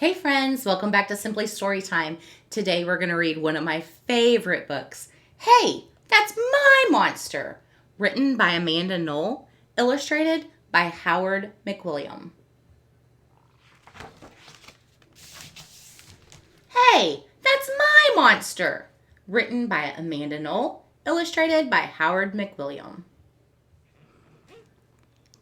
Hey friends, welcome back to Simply Storytime. Today we're going to read one of my favorite books, Hey, That's My Monster, written by Amanda Noll, illustrated by Howard McWilliam. Hey, That's My Monster, written by Amanda Noll, illustrated by Howard McWilliam.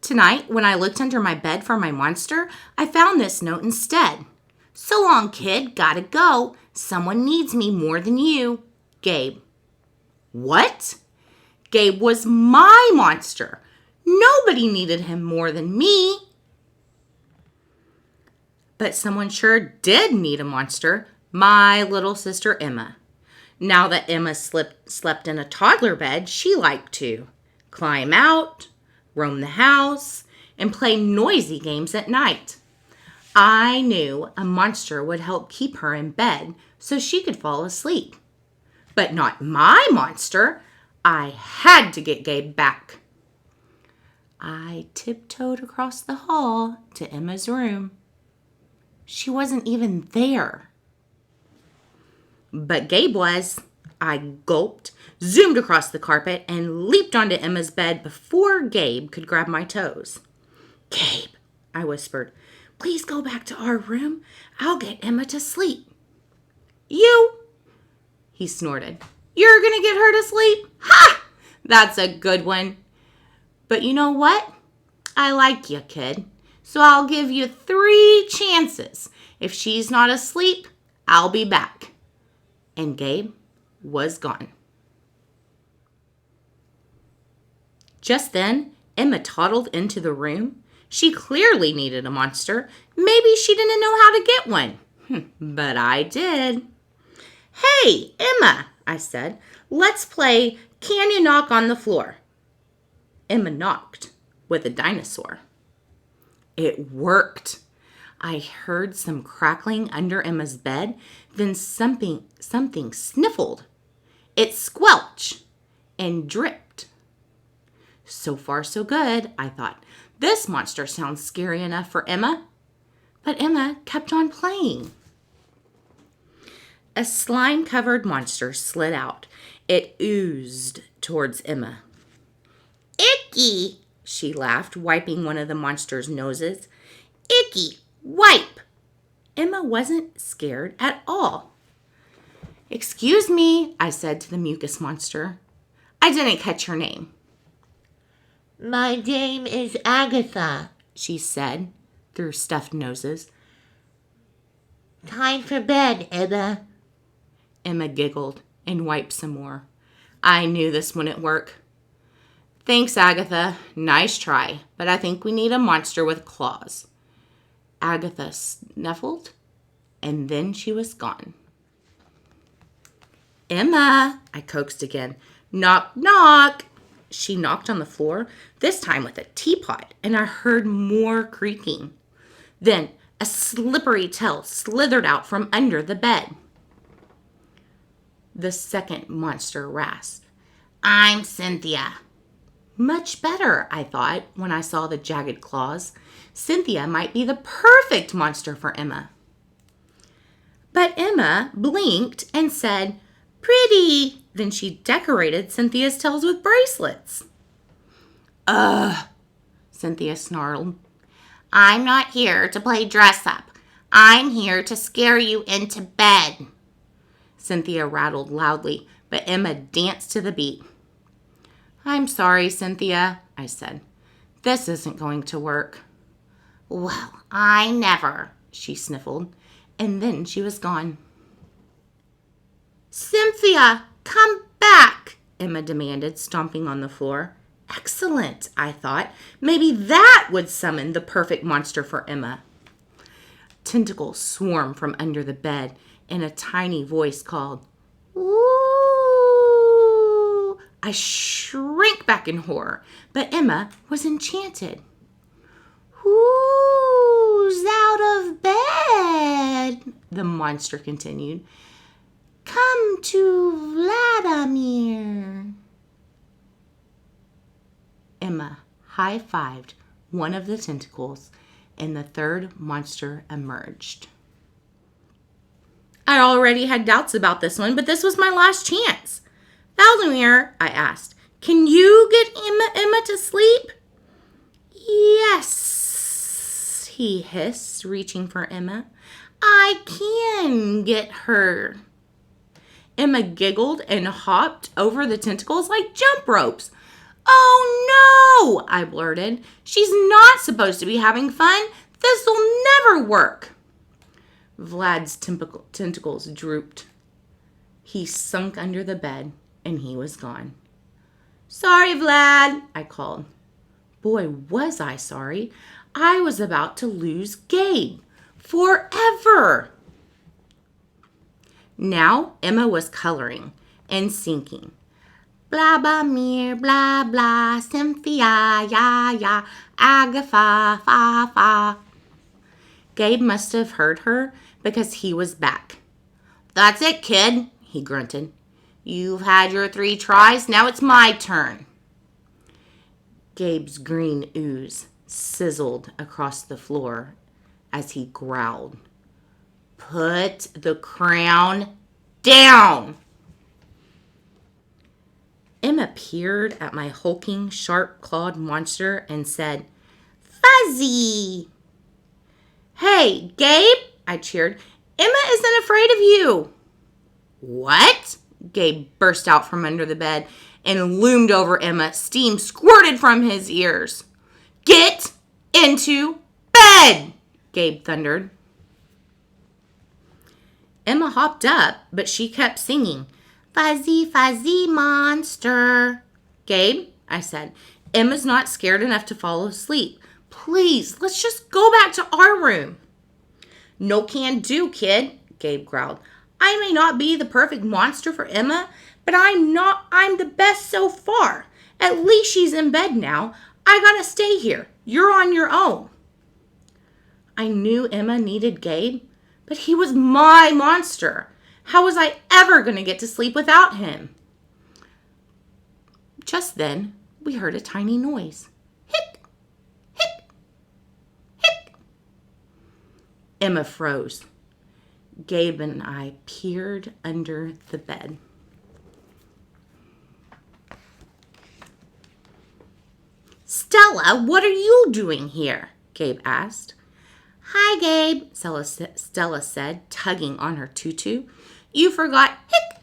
Tonight, when I looked under my bed for my monster, I found this note instead. So long, kid. Gotta go. Someone needs me more than you. Gabe. What? Gabe was my monster. Nobody needed him more than me. But someone sure did need a monster. My little sister Emma. Now that Emma slept in a toddler bed, she liked to climb out, roam the house, and play noisy games at night. I knew a monster would help keep her in bed so she could fall asleep. But not my monster. I had to get Gabe back. I tiptoed across the hall to Emma's room. She wasn't even there. But Gabe was. I gulped, zoomed across the carpet, and leaped onto Emma's bed before Gabe could grab my toes. Gabe, I whispered. Please go back to our room. I'll get Emma to sleep. You? He snorted. You're going to get her to sleep? Ha! That's a good one. But you know what? I like you, kid. So I'll give you 3 chances. If she's not asleep, I'll be back. And Gabe was gone. Just then, Emma toddled into the room. She clearly needed a monster. Maybe she didn't know how to get one. But I did. Hey, Emma, I said. Let's play Can You Knock on the Floor? Emma knocked with a dinosaur. It worked. I heard some crackling under Emma's bed, then something sniffled. It squelched and dripped. So far, so good, I thought. This monster sounds scary enough for Emma. But Emma kept on playing. A slime-covered monster slid out. It oozed towards Emma. Icky, she laughed, wiping one of the monster's noses. Icky, wipe. Emma wasn't scared at all. Excuse me, I said to the mucus monster. I didn't catch your name. My name is Agatha, she said through stuffed noses. Time for bed, Emma. Emma giggled and wiped some more. I knew this wouldn't work. Thanks, Agatha. Nice try, but I think we need a monster with claws. Agatha snuffled, and then she was gone. Emma, I coaxed again. Knock, knock. She knocked on the floor, this time with a teapot, and I heard more creaking. Then a slippery tail slithered out from under the bed. The second monster rasped. I'm Cynthia. Much better, I thought, when I saw the jagged claws. Cynthia might be the perfect monster for Emma. But Emma blinked and said, Pretty. Then she decorated Cynthia's tails with bracelets. Ugh, Cynthia snarled. I'm not here to play dress up. I'm here to scare you into bed. Cynthia rattled loudly, but Emma danced to the beat. I'm sorry, Cynthia, I said. This isn't going to work. Well, I never, she sniffled, and then she was gone. Cynthia, come back, Emma demanded, stomping on the floor. Excellent, I thought. Maybe that would summon the perfect monster for Emma. Tentacles swarmed from under the bed, and a tiny voice called, Ooh! I shrank back in horror, but Emma was enchanted. Who's out of bed? The monster continued. Come to Vladimir. Emma high-fived one of the tentacles, and the third monster emerged. I already had doubts about this one, but this was my last chance. Valdemar, I asked, can you get Emma to sleep? Yes, he hissed, reaching for Emma. I can get her. Emma giggled and hopped over the tentacles like jump ropes. Oh no, I blurted. She's not supposed to be having fun. This'll never work. Vlad's tentacles drooped. He sunk under the bed and he was gone. Sorry, Vlad, I called. Boy, was I sorry. I was about to lose Gabe. Forever. Now Emma was coloring and sinking. Blah, blah, mir, blah, blah, Cynthia, ya, ya, Agatha, fa, fa. Gabe must have heard her because he was back. That's it, kid, he grunted. You've had your 3 tries, now it's my turn. Gabe's green ooze sizzled across the floor as he growled. Put the crown down. Emma peered at my hulking, sharp-clawed monster and said, Fuzzy! Hey, Gabe, I cheered. Emma isn't afraid of you. What? Gabe burst out from under the bed and loomed over Emma. Steam squirted from his ears. Get into bed, Gabe thundered. Emma hopped up, but she kept singing, Fuzzy, fuzzy monster. Gabe, I said, Emma's not scared enough to fall asleep. Please, let's just go back to our room. No can do, kid, Gabe growled. I may not be the perfect monster for Emma, but I'm the best so far. At least she's in bed now. I gotta stay here. You're on your own. I knew Emma needed Gabe, but he was my monster. How was I ever going to get to sleep without him? Just then, we heard a tiny noise. Hick, hick, hick. Emma froze. Gabe and I peered under the bed. Stella, what are you doing here? Gabe asked. Hi, Gabe, Stella said, tugging on her tutu. You forgot, hick,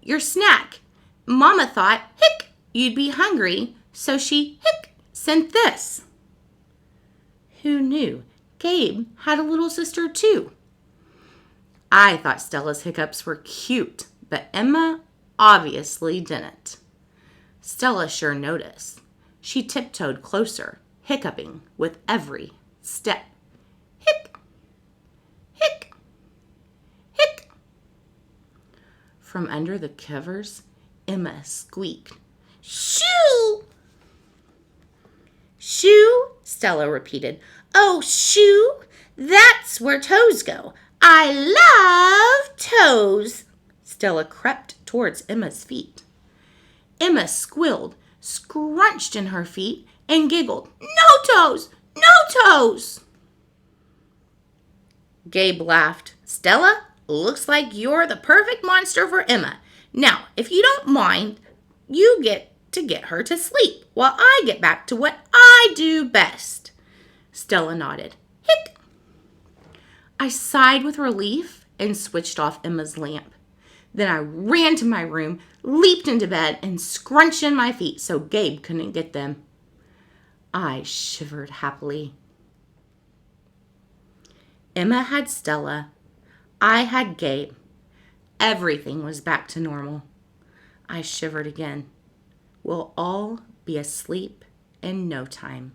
your snack. Mama thought, hick, you'd be hungry, so she, hick, sent this. Who knew? Gabe had a little sister, too. I thought Stella's hiccups were cute, but Emma obviously didn't. Stella sure noticed. She tiptoed closer, hiccuping with every step. Hick, hick, hick. From under the covers, Emma squeaked. Shoo! Shoo, Stella repeated. Oh, shoo, that's where toes go. I love toes. Stella crept towards Emma's feet. Emma squealed, scrunched in her feet, and giggled. No toes! No toes! Gabe laughed. Stella, looks like you're the perfect monster for Emma. Now, if you don't mind, you get to get her to sleep while I get back to what I do best. Stella nodded. Hick! I sighed with relief and switched off Emma's lamp. Then I ran to my room, leaped into bed, and scrunched in my feet so Gabe couldn't get them. I shivered happily. Emma had Stella. I had Gabe. Everything was back to normal. I shivered again. We'll all be asleep in no time.